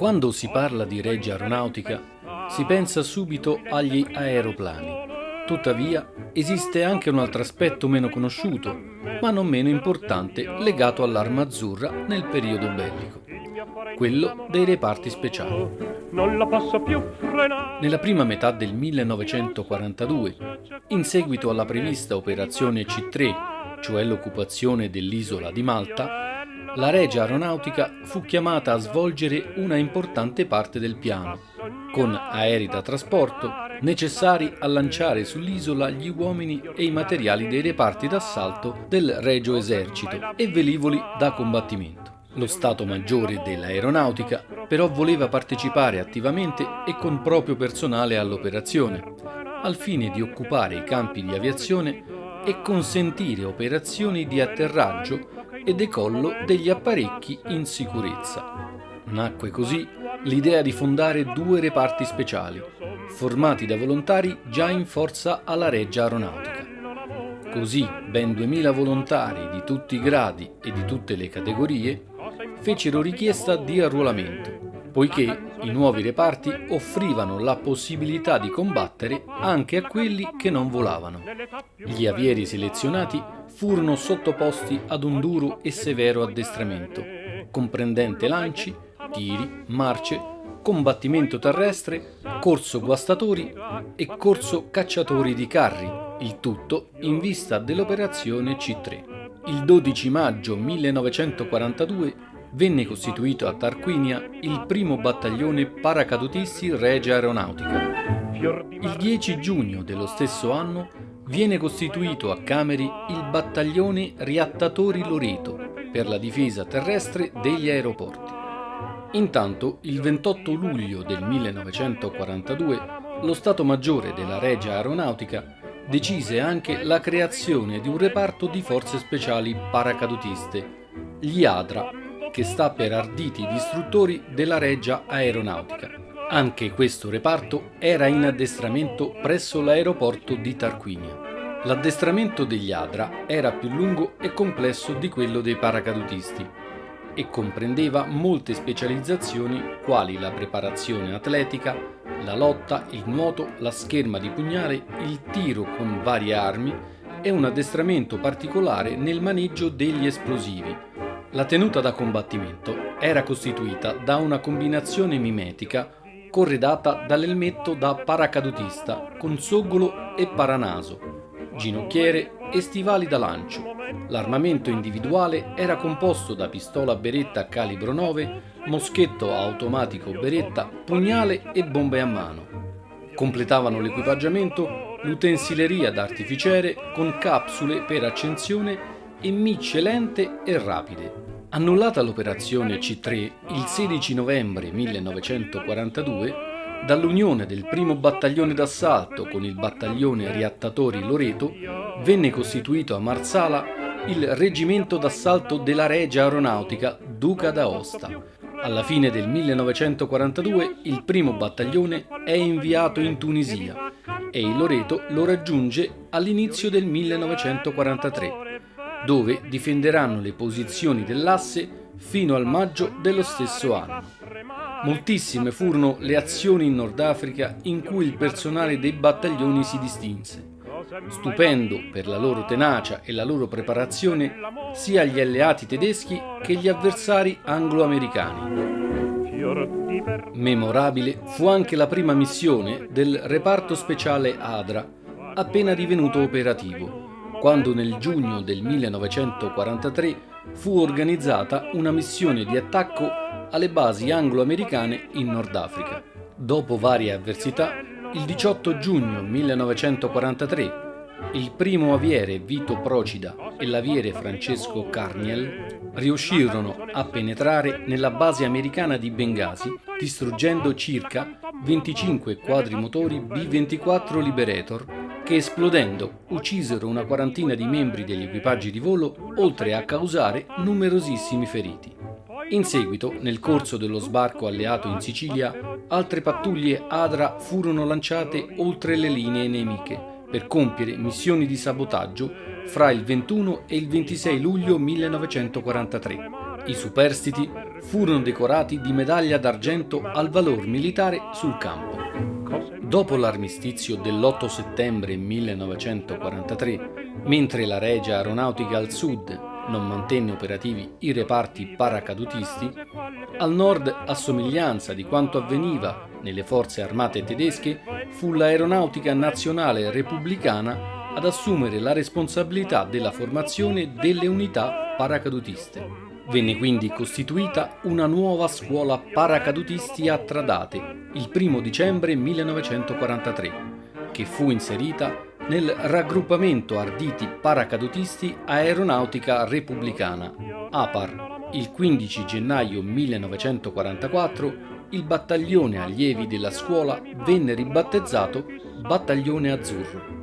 Quando si parla di Regia Aeronautica, si pensa subito agli aeroplani. Tuttavia, esiste anche un altro aspetto meno conosciuto, ma non meno importante, legato all'Arma Azzurra nel periodo bellico, quello dei reparti speciali. Nella prima metà del 1942, in seguito alla prevista operazione C3, cioè l'occupazione dell'isola di Malta, la Regia Aeronautica fu chiamata a svolgere una importante parte del piano, con aerei da trasporto necessari a lanciare sull'isola gli uomini e i materiali dei reparti d'assalto del Regio Esercito e velivoli da combattimento. Lo Stato Maggiore dell'Aeronautica però voleva partecipare attivamente e con proprio personale all'operazione, al fine di occupare i campi di aviazione e consentire operazioni di atterraggio e decollo degli apparecchi in sicurezza. Nacque così l'idea di fondare 2 reparti speciali, formati da volontari già in forza alla Regia Aeronautica. Così ben 2000 volontari di tutti i gradi e di tutte le categorie fecero richiesta di arruolamento, poiché i nuovi reparti offrivano la possibilità di combattere anche a quelli che non volavano. Gli avieri selezionati furono sottoposti ad un duro e severo addestramento, comprendente lanci, tiri, marce, combattimento terrestre, corso guastatori e corso cacciatori di carri, il tutto in vista dell'operazione C3. Il 12 maggio 1942 venne costituito a Tarquinia il primo battaglione paracadutisti Regia Aeronautica. Il 10 giugno dello stesso anno viene costituito a Cameri il battaglione Riattatori Loreto per la difesa terrestre degli aeroporti. Intanto, il 28 luglio del 1942, lo Stato Maggiore della Regia Aeronautica decise anche la creazione di un reparto di forze speciali paracadutiste, gli ADRA, che sta per Arditi Distruttori della Regia Aeronautica. Anche questo reparto era in addestramento presso l'aeroporto di Tarquinia. L'addestramento degli ADRA era più lungo e complesso di quello dei paracadutisti e comprendeva molte specializzazioni quali la preparazione atletica, la lotta, il nuoto, la scherma di pugnale, il tiro con varie armi e un addestramento particolare nel maneggio degli esplosivi. La tenuta da combattimento era costituita da una combinazione mimetica corredata dall'elmetto da paracadutista con soggolo e paranaso, ginocchiere e stivali da lancio. L'armamento individuale era composto da pistola Beretta calibro 9, moschetto automatico Beretta, pugnale e bombe a mano. Completavano l'equipaggiamento l'utensileria d'artificiere con capsule per accensione e micce lente e rapide. Annullata l'operazione C3 il 16 novembre 1942, dall'unione del primo battaglione d'assalto con il battaglione Riattatori Loreto, venne costituito a Marsala il reggimento d'assalto della Regia Aeronautica Duca d'Aosta. Alla fine del 1942 il primo battaglione è inviato in Tunisia e il Loreto lo raggiunge all'inizio del 1943, dove difenderanno le posizioni dell'asse fino al maggio dello stesso anno. Moltissime furono le azioni in Nord Africa in cui il personale dei battaglioni si distinse, stupendo per la loro tenacia e la loro preparazione sia gli alleati tedeschi che gli avversari anglo-americani. Memorabile fu anche la prima missione del reparto speciale ADRA, appena divenuto operativo, quando nel giugno del 1943 fu organizzata una missione di attacco alle basi anglo-americane in Nord Africa. Dopo varie avversità, il 18 giugno 1943, il primo aviere Vito Procida e l'aviere Francesco Carniel riuscirono a penetrare nella base americana di Bengasi, distruggendo circa 25 quadrimotori B-24 Liberator che esplodendo uccisero una quarantina di membri degli equipaggi di volo, oltre a causare numerosissimi feriti. In seguito, nel corso dello sbarco alleato in Sicilia, altre pattuglie ADRA furono lanciate oltre le linee nemiche per compiere missioni di sabotaggio fra il 21 e il 26 luglio 1943, I superstiti furono decorati di medaglia d'argento al valor militare sul campo. Dopo l'armistizio dell'8 settembre 1943, mentre la Regia Aeronautica al sud non mantenne operativi i reparti paracadutisti, al nord, a somiglianza di quanto avveniva nelle forze armate tedesche, fu l'Aeronautica Nazionale Repubblicana ad assumere la responsabilità della formazione delle unità paracadutiste. Venne quindi costituita una nuova scuola paracadutisti a Tradate il 1 dicembre 1943, che fu inserita nel raggruppamento Arditi Paracadutisti Aeronautica Repubblicana, APAR. Il 15 gennaio 1944 il battaglione allievi della scuola venne ribattezzato Battaglione Azzurro.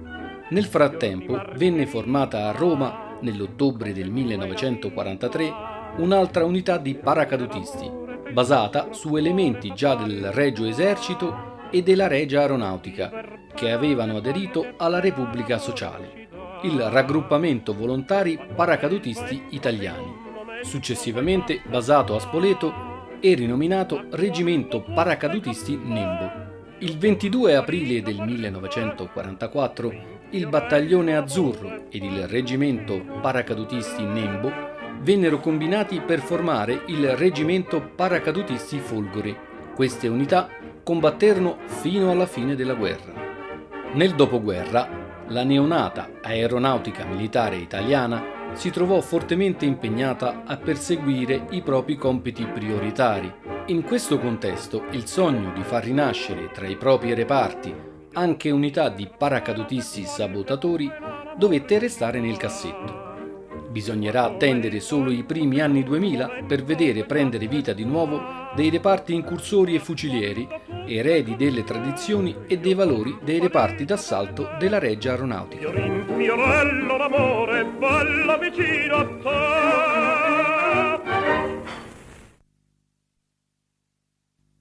Nel frattempo venne formata a Roma, nell'ottobre del 1943, un'altra unità di paracadutisti, basata su elementi già del Regio Esercito e della Regia Aeronautica, che avevano aderito alla Repubblica Sociale, il raggruppamento volontari paracadutisti italiani, successivamente basato a Spoleto e rinominato Reggimento Paracadutisti Nembo. Il 22 aprile del 1944 il Battaglione Azzurro ed il Reggimento Paracadutisti Nembo vennero combinati per formare il Reggimento Paracadutisti Folgore. Queste unità combatterono fino alla fine della guerra. Nel dopoguerra, la neonata Aeronautica Militare Italiana si trovò fortemente impegnata a perseguire i propri compiti prioritari. In questo contesto, il sogno di far rinascere tra i propri reparti anche unità di paracadutisti sabotatori dovette restare nel cassetto. Bisognerà attendere solo i primi anni 2000 per vedere prendere vita di nuovo dei reparti incursori e fucilieri, eredi delle tradizioni e dei valori dei reparti d'assalto della Regia Aeronautica.